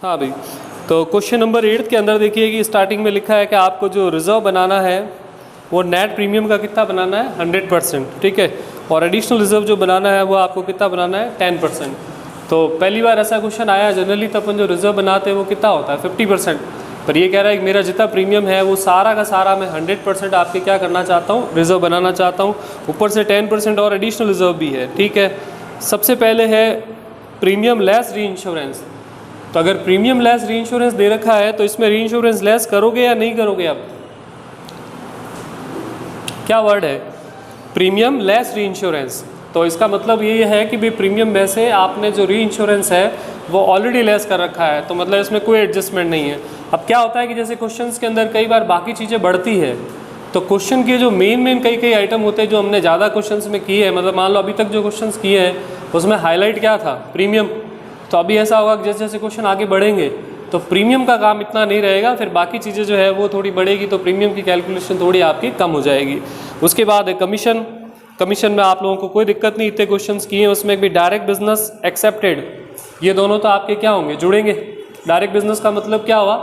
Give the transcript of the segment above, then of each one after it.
हाँ भाई, तो क्वेश्चन नंबर 8 के अंदर देखिए कि स्टार्टिंग में लिखा है कि आपको जो रिजर्व बनाना है वो नेट प्रीमियम का कितना बनाना है 100%, ठीक है। और एडिशनल रिजर्व जो बनाना है वो आपको कितना बनाना है 10%। तो पहली बार ऐसा क्वेश्चन आया, जनरली तो अपन जो रिजर्व बनाते हैं वो कितना होता है 50%, पर ये कह रहा है कि मेरा जितना प्रीमियम है वो सारा का सारा मैं 100% आपके क्या करना चाहता हूँ, रिजर्व बनाना चाहता हूँ। ऊपर से 10% और एडिशनल रिजर्व भी है, ठीक है। सबसे पहले है प्रीमियम लेस री इंश्योरेंस। तो अगर प्रीमियम लेस री इंश्योरेंस दे रखा है तो इसमें री इंश्योरेंस लेस करोगे या नहीं करोगे आप? क्या वर्ड है? प्रीमियम लेस री इंश्योरेंस। तो इसका मतलब ये है कि भाई प्रीमियम में से आपने जो री इंश्योरेंस है वो ऑलरेडी लेस कर रखा है, तो मतलब इसमें कोई एडजस्टमेंट नहीं है। अब क्या होता है कि जैसे क्वेश्चंस के अंदर कई बार बाकी चीज़ें बढ़ती है, तो क्वेश्चन के जो मेन कई आइटम होते हैं जो हमने ज़्यादा क्वेश्चंस में किए हैं, मतलब मान लो अभी तक जो क्वेश्चंस किए हैं उसमें हाईलाइट क्या था, प्रीमियम। तो अभी ऐसा होगा कि जैसे जैसे क्वेश्चन आगे बढ़ेंगे तो प्रीमियम का काम इतना नहीं रहेगा, फिर बाकी चीज़ें जो है वो थोड़ी बढ़ेगी, तो प्रीमियम की कैलकुलेशन थोड़ी आपकी कम हो जाएगी। उसके बाद है कमीशन। कमीशन में आप लोगों को कोई दिक्कत नहीं, इतने क्वेश्चंस किए हैं उसमें भी डायरेक्ट बिजनेस एक्सेप्टेड, ये दोनों तो आपके क्या होंगे, जुड़ेंगे। डायरेक्ट बिजनेस का मतलब क्या हुआ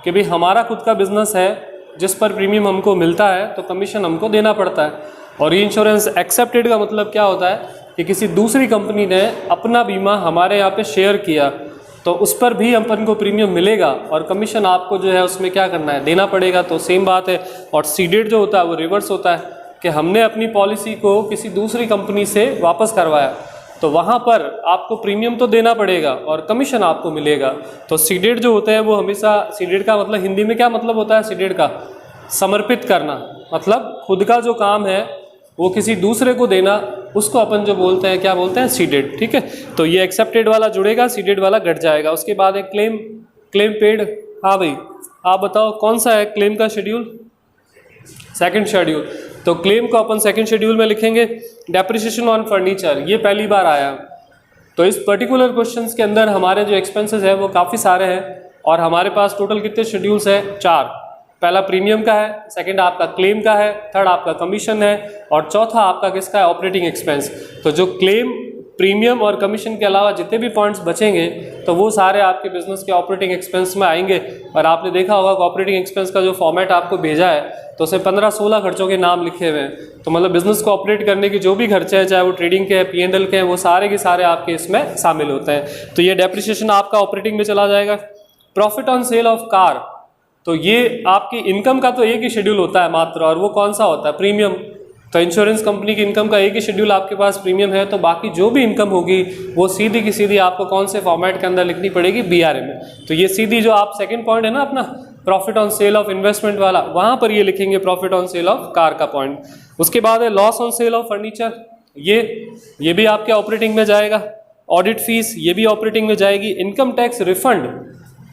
कि भाई हमारा खुद का बिजनेस है जिस पर प्रीमियम हमको मिलता है तो कमीशन हमको देना पड़ता है। और री इंश्योरेंस एक्सेप्टेड का मतलब क्या होता है कि किसी दूसरी कंपनी ने अपना बीमा हमारे यहाँ पे शेयर किया तो उस पर भी अपन को प्रीमियम मिलेगा और कमीशन आपको जो है उसमें क्या करना है, देना पड़ेगा। तो सेम बात है। और सीडेड जो होता है वो रिवर्स होता है कि हमने अपनी पॉलिसी को किसी दूसरी कंपनी से वापस करवाया तो वहाँ पर आपको प्रीमियम तो देना पड़ेगा और कमीशन आपको मिलेगा। तो सीडेड जो होते हैं वो हमेशा, सीडेड का मतलब हिंदी में क्या मतलब होता है सीडेड का? समर्पित करना, मतलब खुद का जो काम है वो किसी दूसरे को देना, उसको अपन जो बोलते हैं क्या बोलते हैं, सीडेड, ठीक है। तो ये एक्सेप्टेड वाला जुड़ेगा, सीडेड वाला घट जाएगा। उसके बाद एक क्लेम पेड। हाँ भाई, आप बताओ कौन सा है क्लेम का शेड्यूल? Second schedule. तो क्लेम को अपन सेकंड शेड्यूल में लिखेंगे। डेप्रिसिएशन ऑन फर्नीचर, ये पहली बार आया। तो इस पर्टिकुलर क्वेश्चंस के अंदर हमारे जो एक्सपेंसेस है वो काफ़ी सारे हैं और हमारे पास टोटल कितने शेड्यूल्स हैं? 4। पहला प्रीमियम का है, सेकंड आपका क्लेम का है, थर्ड आपका कमीशन है और चौथा आपका किसका है, ऑपरेटिंग एक्सपेंस। तो जो क्लेम, प्रीमियम और कमीशन के अलावा जितने भी पॉइंट्स बचेंगे तो वो सारे आपके बिजनेस के ऑपरेटिंग एक्सपेंस में आएंगे। और आपने देखा होगा कि ऑपरेटिंग एक्सपेंस का जो फॉर्मेट आपको भेजा है तो उसमें 15-16 खर्चों के नाम लिखे हुए हैं। तो मतलब बिजनेस को ऑपरेट करने की जो भी खर्चे हैं, चाहे वो ट्रेडिंग के हैं, P&L के हैं, वो सारे के सारे आपके इसमें शामिल होते हैं। तो ये डेप्रिसिएशन आपका ऑपरेटिंग में चला जाएगा। Profit on sale of car, तो ये आपकी इनकम का तो एक ही शेड्यूल होता है मात्र, और वो कौन सा होता है? प्रीमियम। तो इंश्योरेंस कंपनी की इनकम का एक ही शेड्यूल आपके पास प्रीमियम है, तो बाकी जो भी इनकम होगी वो सीधी की सीधी आपको कौन से फॉर्मेट के अंदर लिखनी पड़ेगी? BRA में। तो ये सीधी जो आप सेकंड पॉइंट है ना अपना profit on sale of investment वाला, वहाँ पर ये लिखेंगे profit on sale of car का पॉइंट। उसके बाद है loss on sale of furniture, ये भी आपके ऑपरेटिंग में जाएगा। ऑडिट फीस, ये भी ऑपरेटिंग में जाएगी। इनकम टैक्स रिफंड,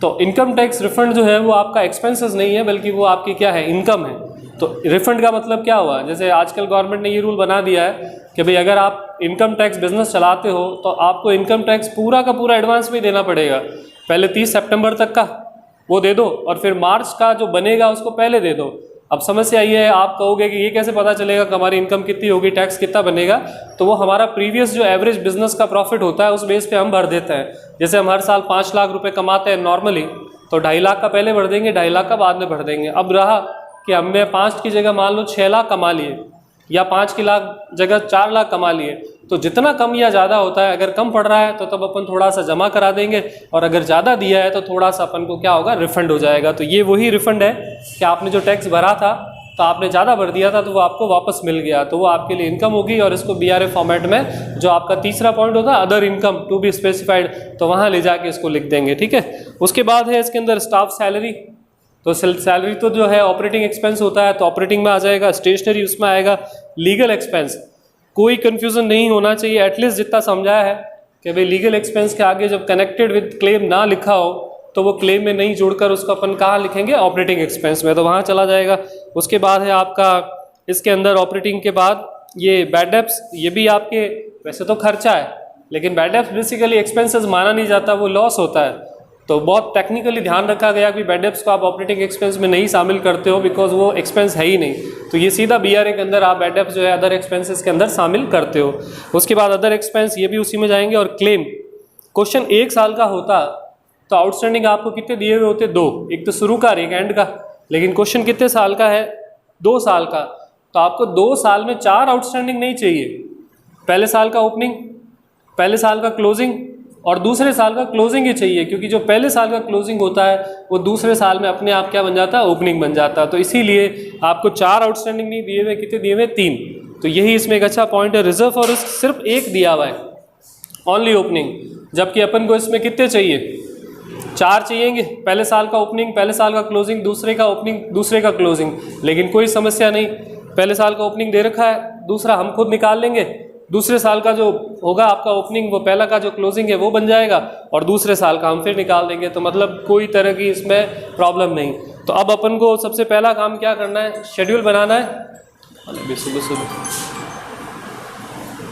तो इनकम टैक्स रिफंड जो है वो आपका एक्सपेंसेस नहीं है बल्कि वो आपकी क्या है, इनकम है। तो रिफंड का मतलब क्या हुआ, जैसे आजकल गवर्नमेंट ने ये रूल बना दिया है कि भाई अगर आप इनकम टैक्स बिजनेस चलाते हो तो आपको इनकम टैक्स पूरा का पूरा एडवांस में देना पड़ेगा। पहले 30 सितंबर तक का वो दे दो और फिर मार्च का जो बनेगा उसको पहले दे दो। अब समस्या ये है, आप कहोगे कि ये कैसे पता चलेगा कि हमारी इनकम कितनी होगी, टैक्स कितना बनेगा? तो वो हमारा प्रीवियस जो एवरेज बिजनेस का प्रॉफिट होता है उस बेस पे हम भर देते हैं। जैसे हम हर साल 5 लाख रुपए कमाते हैं नॉर्मली, तो 2.5 लाख का पहले भर देंगे, 2.5 लाख का बाद में भर देंगे। अब रहा कि हमने 5 की जगह मान लो 6 लाख कमा लिए या 5 की लाख जगह 4 लाख कमा लिए, तो जितना कम या ज़्यादा होता है, अगर कम पड़ रहा है तो तब अपन थोड़ा सा जमा करा देंगे और अगर ज़्यादा दिया है तो थोड़ा सा अपन को क्या होगा, रिफंड हो जाएगा। तो ये वही रिफंड है कि आपने जो टैक्स भरा था तो आपने ज़्यादा भर दिया था तो वो आपको वापस मिल गया, तो वो आपके लिए इनकम होगी। और इसको BRA फॉर्मेट में जो आपका तीसरा पॉइंट होता है other income to be specified, तो वहाँ ले जाके इसको लिख देंगे, ठीक है। उसके बाद है इसके अंदर स्टाफ सैलरी। तो सैलरी तो जो है ऑपरेटिंग एक्सपेंस होता है तो ऑपरेटिंग में आ जाएगा। स्टेशनरी उसमें आएगा। लीगल एक्सपेंस, कोई कन्फ्यूज़न नहीं होना चाहिए, एटलीस्ट जितना समझाया है कि भाई लीगल एक्सपेंस के आगे जब कनेक्टेड विद क्लेम ना लिखा हो तो वो क्लेम में नहीं जोड़कर उसको अपन कहाँ लिखेंगे, ऑपरेटिंग एक्सपेंस में, तो वहाँ चला जाएगा। उसके बाद है आपका इसके अंदर ऑपरेटिंग के बाद ये बैड डेब्ट्स, ये भी आपके वैसे तो खर्चा है लेकिन बैड डेब्ट्स बेसिकली एक्सपेंसेस माना नहीं जाता, वो लॉस होता है। तो बहुत टेक्निकली ध्यान रखा गया कि बैड डेब्ट्स को आप ऑपरेटिंग एक्सपेंस में नहीं शामिल करते हो बिकॉज वो एक्सपेंस है ही नहीं, तो ये सीधा BRA के अंदर आप बैड डेब्ट्स जो है अदर एक्सपेंसेस के अंदर शामिल करते हो। उसके बाद अदर एक्सपेंस ये भी उसी में जाएंगे। और क्लेम, क्वेश्चन 1 साल का होता तो आउटस्टैंडिंग आपको कितने दिए हुए होते? 2, एक तो शुरू का और एक एंड का। लेकिन क्वेश्चन कितने साल का है? 2 साल का। तो आपको 2 साल में 4 आउटस्टैंडिंग नहीं चाहिए। पहले साल का ओपनिंग, पहले साल का क्लोजिंग और दूसरे साल का क्लोजिंग ही चाहिए, क्योंकि जो पहले साल का क्लोजिंग होता है वो दूसरे साल में अपने आप क्या बन जाता है? ओपनिंग बन जाता है। तो इसीलिए आपको 4 आउटस्टैंडिंग नहीं दिए हुए, कितने दिए हुए? 3। तो यही इसमें एक अच्छा पॉइंट है। रिजर्व फॉर रिस्क सिर्फ एक दिया हुआ है, ओनली ओपनिंग, जबकि अपन को इसमें कितने चाहिए? 4 चाहिएंगे। पहले साल का ओपनिंग, पहले साल का क्लोजिंग, दूसरे का ओपनिंग, दूसरे का क्लोजिंग। लेकिन कोई समस्या नहीं, पहले साल का ओपनिंग दे रखा है, दूसरा हम खुद निकाल लेंगे। दूसरे साल का जो होगा आपका ओपनिंग, वो पहला का जो क्लोजिंग है वो बन जाएगा, और दूसरे साल का हम फिर निकाल देंगे। तो मतलब कोई तरह की इसमें प्रॉब्लम नहीं। तो अब अपन को सबसे पहला काम क्या करना है? शेड्यूल बनाना है।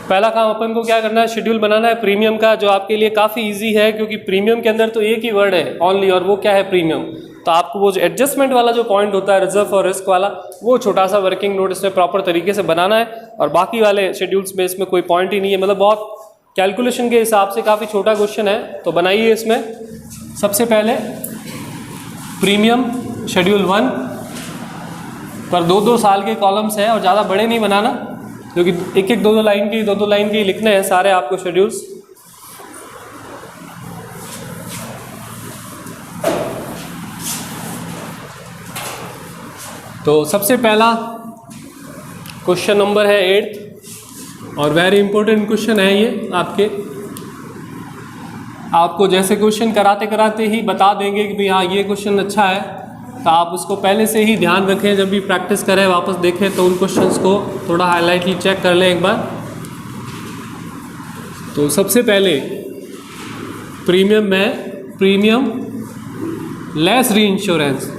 पहला काम अपन को क्या करना है? शेड्यूल बनाना है प्रीमियम का, जो आपके लिए काफ़ी इजी है, क्योंकि प्रीमियम के अंदर तो एक ही वर्ड है ओनली, और वो क्या है? प्रीमियम। तो आपको वो जो एडजस्टमेंट वाला जो पॉइंट होता है, रिजर्व और रिस्क वाला, वो छोटा सा वर्किंग नोट इसमें प्रॉपर तरीके से बनाना है। और बाकी वाले शेड्यूल्स में इसमें कोई पॉइंट ही नहीं है, मतलब बहुत कैलकुलेशन के हिसाब से काफ़ी छोटा क्वेश्चन है। तो बनाइए इसमें सबसे पहले प्रीमियम शेड्यूल 1 पर 2-2 साल के कॉलम्स हैं, और ज़्यादा बड़े नहीं बनाना, क्योंकि एक 2-2 लाइन के 2-2 लाइन के ही लिखने हैं सारे आपको शेड्यूल्स। तो सबसे पहला क्वेश्चन नंबर है 8, और वेरी इंपॉर्टेंट क्वेश्चन है ये आपके। आपको जैसे क्वेश्चन कराते कराते ही बता देंगे कि भाई हाँ ये क्वेश्चन अच्छा है, तो आप उसको पहले से ही ध्यान रखें, जब भी प्रैक्टिस करें वापस देखें तो उन क्वेश्चंस को थोड़ा हाईलाइटली चेक कर लें एक बार। तो सबसे पहले प्रीमियम में प्रीमियम लेस री इंश्योरेंस,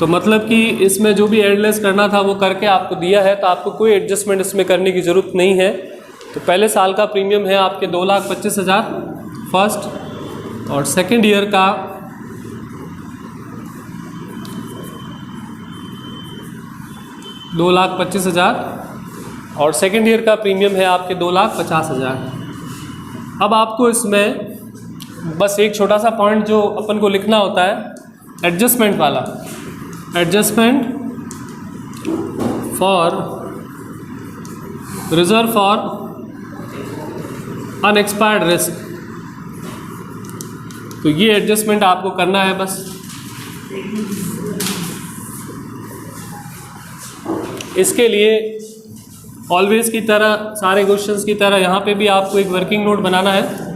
तो मतलब कि इसमें जो भी एडलेस करना था वो करके आपको दिया है, तो आपको कोई एडजस्टमेंट इसमें करने की ज़रूरत नहीं है। तो पहले साल का प्रीमियम है आपके 2,25,000 फर्स्ट, और सेकेंड ईयर का 2,25,000, और सेकेंड ईयर का प्रीमियम है आपके 2,50,000। अब आपको इसमें बस एक छोटा सा पॉइंट जो अपन को लिखना होता है, एडजस्टमेंट वाला, adjustment for reserve for unexpired risk. तो ये एडजस्टमेंट आपको करना है बस। इसके लिए ऑलवेज की तरह, सारे क्वेश्चंस की तरह यहाँ पे भी आपको एक वर्किंग नोट बनाना है।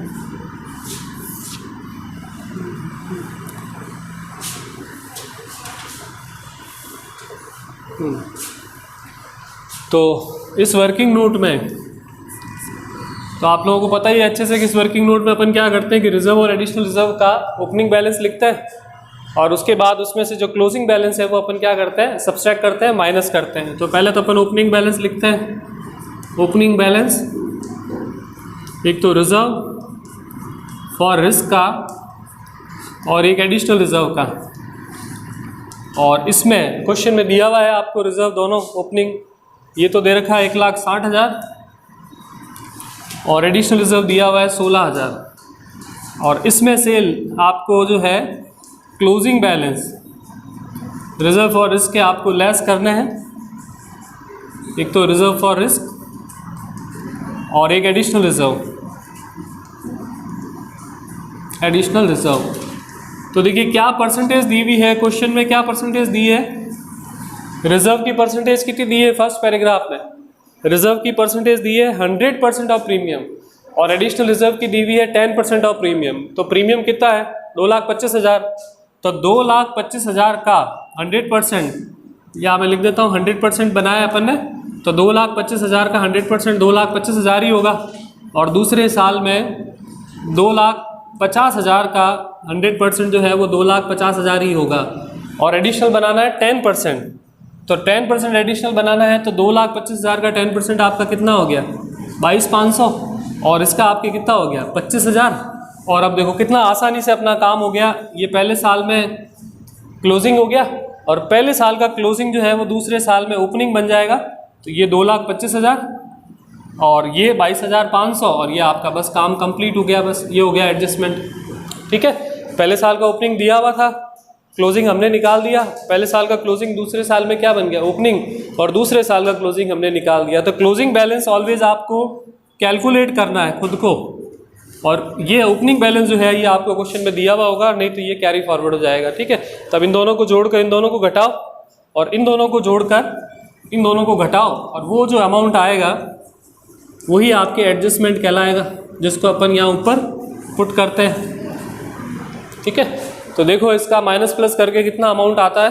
तो इस वर्किंग नोट में तो आप लोगों को पता ही है अच्छे से कि इस वर्किंग नोट में अपन क्या करते हैं कि रिजर्व और एडिशनल रिजर्व का ओपनिंग बैलेंस लिखते हैं, और उसके बाद उसमें से जो क्लोजिंग बैलेंस है वो अपन क्या करते हैं? सब्सट्रैक्ट करते हैं, माइनस करते हैं। तो पहले तो अपन ओपनिंग बैलेंस लिखते हैं। ओपनिंग बैलेंस एक तो रिजर्व फॉर रिस्क का और एक एडिशनल रिजर्व का, और इसमें क्वेश्चन में दिया हुआ है आपको रिजर्व दोनों ओपनिंग, ये तो दे रखा है 1,60,000, और एडिशनल रिजर्व दिया हुआ है 16,000। और इसमें से आपको जो है closing balance reserve for risk के आपको लेस करने हैं, एक तो रिजर्व फॉर रिस्क और एक एडिशनल रिजर्व। तो देखिए क्या परसेंटेज दी हुई है क्वेश्चन में, क्या परसेंटेज दी है? रिजर्व की परसेंटेज कितनी दी है? फर्स्ट पैराग्राफ में रिजर्व की परसेंटेज दी है 100% ऑफ प्रीमियम, और एडिशनल रिजर्व की दी हुई है 10% ऑफ प्रीमियम। तो प्रीमियम कितना है? 2,25,000। तो 2,25,000 का 100%, या मैं लिख देता हूँ 100% बनाया अपन ने, तो 2,25,000 का 100% 2,25,000 ही होगा, और दूसरे साल में 2,50,000 का 100% जो है वो 2,50,000 ही होगा। और एडिशनल बनाना है 10%, तो 10% एडिशनल बनाना है, तो 2,25,000 का 10% आपका कितना हो गया? 22,500, और इसका आपके कितना हो गया? 25,000। और अब देखो कितना आसानी से अपना काम हो गया। ये पहले साल में क्लोजिंग हो गया, और पहले साल का क्लोजिंग जो है वो दूसरे साल में ओपनिंग बन जाएगा। तो ये 2,25,000 और ये 22,500, और ये आपका बस काम कंप्लीट हो गया। बस ये हो गया एडजस्टमेंट। ठीक है, पहले साल का ओपनिंग दिया हुआ था, क्लोजिंग हमने निकाल दिया, पहले साल का क्लोजिंग दूसरे साल में क्या बन गया, ओपनिंग, और दूसरे साल का क्लोजिंग हमने निकाल दिया। तो क्लोजिंग बैलेंस ऑलवेज आपको कैलकुलेट करना है खुद को, और ये ओपनिंग बैलेंस जो है ये आपको क्वेश्चन में दिया हुआ होगा, नहीं तो ये कैरी फॉरवर्ड हो जाएगा, ठीक है। तब इन दोनों को जोड़कर इन दोनों को घटाओ, और इन दोनों को जोड़कर इन दोनों को घटाओ, और वो जो अमाउंट आएगा वही आपके एडजस्टमेंट कहलाएगा, जिसको अपन यहाँ ऊपर पुट करते हैं, ठीक है। तो देखो इसका माइनस प्लस करके कितना अमाउंट आता है।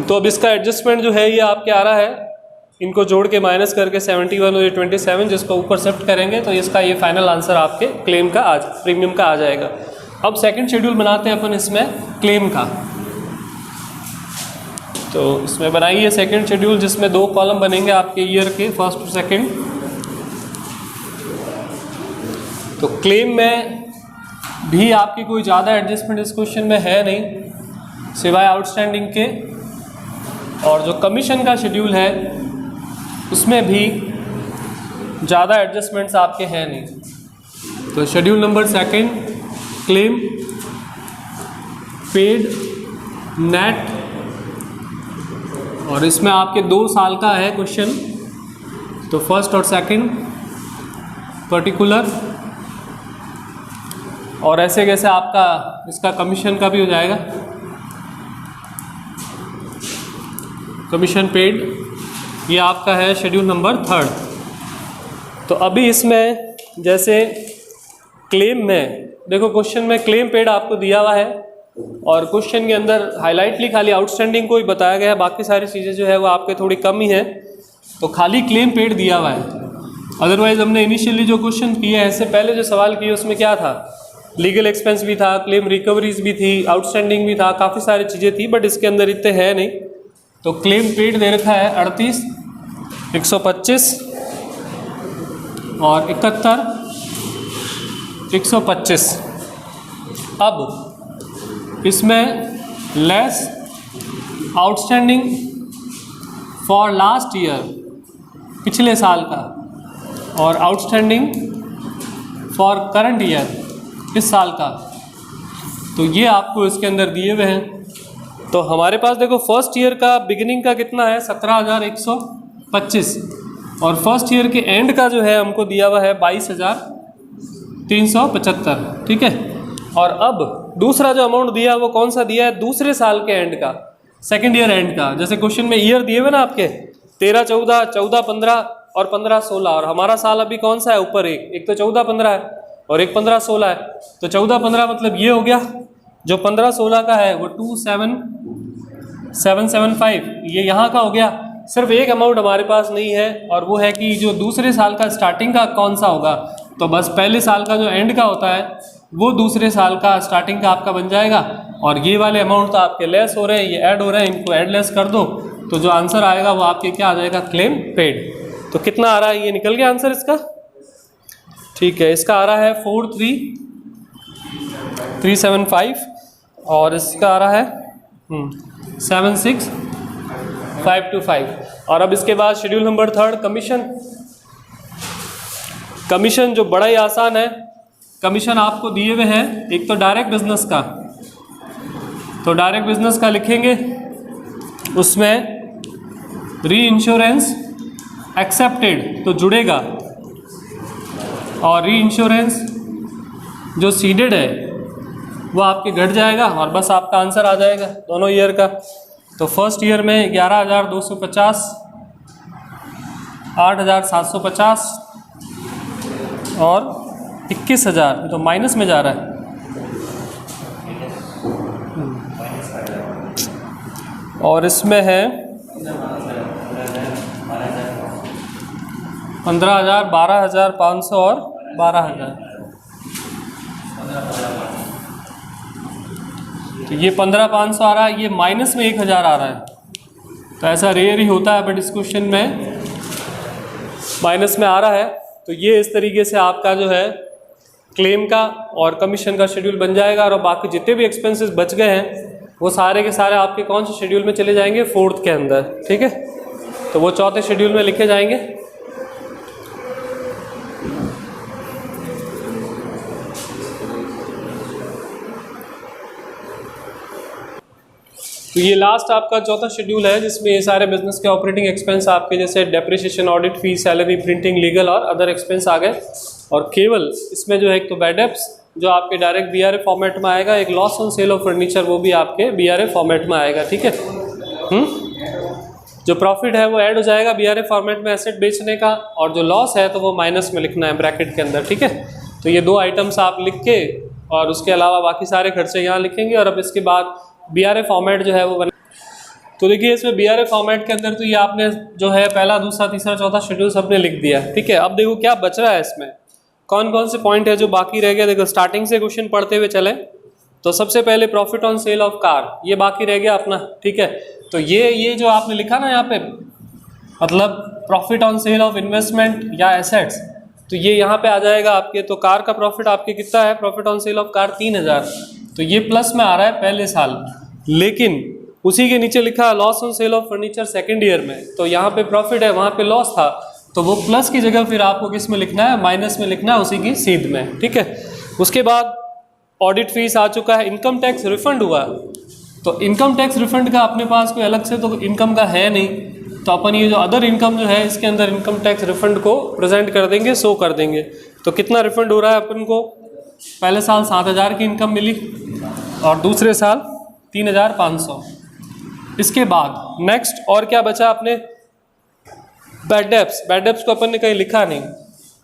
तो अब इसका एडजस्टमेंट जो है ये आपके आ रहा है, इनको जोड़ के माइनस करके 71 और 27, जिसको ऊपर शिफ्ट करेंगे तो इसका ये फाइनल आंसर आपके क्लेम का प्रीमियम का आ जाएगा। अब सेकंड शेड्यूल बनाते हैं अपन इसमें क्लेम का। तो इसमें बनाइए सेकंड शेड्यूल, जिसमें 2 कॉलम बनेंगे आपके ईयर के, फर्स्ट और सेकंड। तो क्लेम में भी आपकी कोई ज़्यादा एडजस्टमेंट इस क्वेश्चन में है नहीं, सिवाय आउटस्टैंडिंग के। और जो कमीशन का शेड्यूल है उसमें भी ज़्यादा एडजस्टमेंट्स आपके हैं नहीं। तो schedule number second, claim paid net, और इसमें आपके 2 साल का है क्वेश्चन। तो फर्स्ट और सेकंड पर्टिकुलर, और ऐसे कैसे आपका इसका कमीशन का भी हो जाएगा, कमीशन पेड, ये आपका है शेड्यूल नंबर थर्ड। तो अभी इसमें जैसे क्लेम में देखो, क्वेश्चन में क्लेम पेड आपको दिया हुआ है, और क्वेश्चन के अंदर हाईलाइटली खाली आउटस्टैंडिंग को ही बताया गया है, बाकी सारी चीज़ें जो है वो आपके थोड़ी कम ही है। तो खाली क्लेम पेड दिया हुआ है। अदरवाइज हमने इनिशियली जो क्वेश्चन किए हैं, इससे पहले जो सवाल किए उसमें क्या था, लीगल एक्सपेंस भी था, क्लेम रिकवरीज भी थी, आउटस्टैंडिंग भी था, काफ़ी सारी चीज़ें थी, बट इसके अंदर इतने है नहीं। तो क्लेम पेड दे रखा है 38, 125 और 71, 125। अब इसमें less outstanding for last year, पिछले साल का, और आउटस्टैंडिंग फॉर करंट ईयर, इस साल का। तो ये आपको इसके अंदर दिए हुए हैं। तो हमारे पास देखो फर्स्ट ईयर का बिगिनिंग का कितना है, 17,125, और फर्स्ट ईयर के एंड का जो है हमको दिया हुआ है 22,375, ठीक है। और अब दूसरा जो अमाउंट दिया है वो कौन सा दिया है, दूसरे साल के एंड का, सेकेंड ईयर एंड का। जैसे क्वेश्चन में ईयर दिए हुए ना आपके 13-14, 14-15 और 15-16, और हमारा साल अभी कौन सा है, ऊपर एक तो 14-15 है और एक 15-16 है। तो 14-15 मतलब ये हो गया, जो 15-16 का है वो 27,775, ये यहाँ का हो गया। सिर्फ एक अमाउंट हमारे पास नहीं है, और वो है कि जो दूसरे साल का स्टार्टिंग का कौन सा होगा। तो बस पहले साल का जो एंड का होता है वो दूसरे साल का स्टार्टिंग का आपका बन जाएगा, और ये वाले अमाउंट तो आपके लेस हो रहे हैं, ये ऐड हो रहे हैं, इनको ऐड लेस कर दो, तो जो आंसर आएगा वो आपके क्या आ जाएगा, क्लेम पेड। तो कितना आ रहा है, ये निकल गया आंसर इसका, ठीक है। इसका आ रहा है 43,375, और इसका आ रहा है 76,525। और अब इसके बाद schedule number third, commission. Commission जो बड़ा ही आसान है, कमीशन आपको दिए हुए हैं, एक तो डायरेक्ट बिजनेस का। तो डायरेक्ट बिजनेस का लिखेंगे, उसमें री इंश्योरेंस एक्सेप्टेड तो जुड़ेगा, और री इंश्योरेंस जो सीडेड है वो आपके घट जाएगा, और बस आपका आंसर आ जाएगा दोनों ईयर का। तो फर्स्ट ईयर में 11,250, 8,750 और 21,000, तो माइनस में जा रहा है। और इसमें है 15,000, 12,500 और 12,000। तो ये 15,500 आ रहा है, ये माइनस में 1,000 आ रहा है। तो ऐसा रेयर ही होता है, बट इस क्वेश्चन में माइनस में आ रहा है। तो ये इस तरीके से आपका जो है क्लेम का और कमीशन का शेड्यूल बन जाएगा, और बाकी जितने भी एक्सपेंसेस बच गए हैं वो सारे के सारे आपके कौन से शेड्यूल में चले जाएंगे, फोर्थ के अंदर, ठीक है। तो वो चौथे शेड्यूल में लिखे जाएंगे। तो ये लास्ट आपका चौथा शेड्यूल है जिसमें ये सारे बिजनेस के ऑपरेटिंग एक्सपेंस आपके जैसे डेप्रिसिएशन, ऑडिट फी, सैलरी, प्रिंटिंग, लीगल और अदर एक्सपेंस आ गए। और केवल इसमें जो है एक तो बैड डेब्ट्स जो आपके डायरेक्ट बीआरए फॉर्मेट में आएगा, एक loss on sale of furniture वो भी आपके बीआरए फॉर्मेट में आएगा, ठीक है। जो प्रॉफिट है वो ऐड हो जाएगा बीआरए फॉर्मेट में एसेट बेचने का, और जो लॉस है तो वो माइनस में लिखना है ब्रैकेट के अंदर, ठीक है। तो ये दो आइटम्स आप लिख के और उसके अलावा बाकी सारे खर्चे यहाँ लिखेंगे। और अब इसके बाद बीआरए फॉर्मेट जो है वो बना, तो देखिए इसमें बीआरए फॉर्मेट के अंदर तो ये आपने जो है पहला, दूसरा, तीसरा, चौथा शेड्यूल सबने लिख दिया, ठीक है। अब देखो क्या बच रहा है इसमें, कौन कौन से पॉइंट है जो बाकी रह गया। देखो स्टार्टिंग से क्वेश्चन पढ़ते हुए चले तो सबसे पहले profit on sale of car, ये बाकी रह गया अपना, ठीक है। तो ये जो आपने लिखा ना यहाँ पे, मतलब profit on sale of investment या एसेट्स, तो ये यहाँ पे आ जाएगा आपके। तो कार का प्रॉफिट आपके कितना है, profit on sale of car 3000, तो ये प्लस में आ रहा है पहले साल। लेकिन उसी के नीचे लिखा loss on sale of furniture second year में, तो यहाँ पे प्रॉफिट है वहाँ पे लॉस था, तो वो प्लस की जगह फिर आपको किस में लिखना है, माइनस में लिखना है, उसी की सीध में, ठीक है। उसके बाद ऑडिट फीस आ चुका है, इनकम टैक्स रिफंड हुआ, तो इनकम टैक्स रिफंड का अपने पास कोई अलग से तो इनकम का है नहीं, तो अपन ये जो अदर इनकम जो है इसके अंदर इनकम टैक्स रिफंड को प्रेजेंट कर देंगे, शो कर देंगे। तो कितना रिफंड हो रहा है अपन को, पहले साल 7000 की इनकम मिली और दूसरे साल 3500। इसके बाद नेक्स्ट और क्या बचा अपने, बैड डेब्ट्स। बैड डेब्ट्स को अपन ने कहीं लिखा नहीं,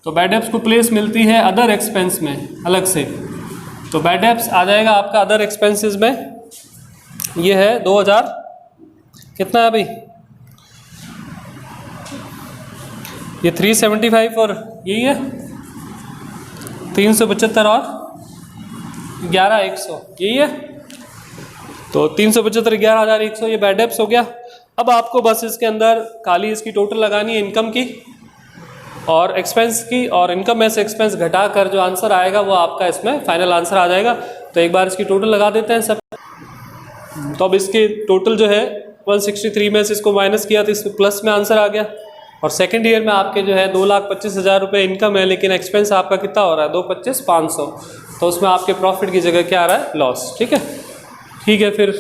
तो बैड डेब्ट्स को प्लेस मिलती है अदर एक्सपेंस में अलग से, तो बैड डेब्ट्स आ जाएगा आपका अदर एक्सपेंसेस में। ये है 2000 कितना है भाई, ये 375 और यही है 375 और 11100 यही है, तो 375 11100 ये बैड डेब्ट्स हो गया। अब आपको बस इसके अंदर खाली इसकी टोटल लगानी है इनकम की और एक्सपेंस की, और इनकम में से एक्सपेंस घटा कर जो आंसर आएगा वो आपका इसमें फाइनल आंसर आ जाएगा। तो एक बार इसकी टोटल लगा देते हैं सब। तो अब इसके टोटल जो है 163 में से इसको माइनस किया तो इसमें प्लस में आंसर आ गया। और सेकेंड ईयर में आपके जो है 2,25,000 रुपये इनकम है, लेकिन एक्सपेंस आपका कितना हो रहा है 2,25,500, तो उसमें आपके प्रॉफिट की जगह क्या आ रहा है, लॉस, ठीक है। ठीक है फिर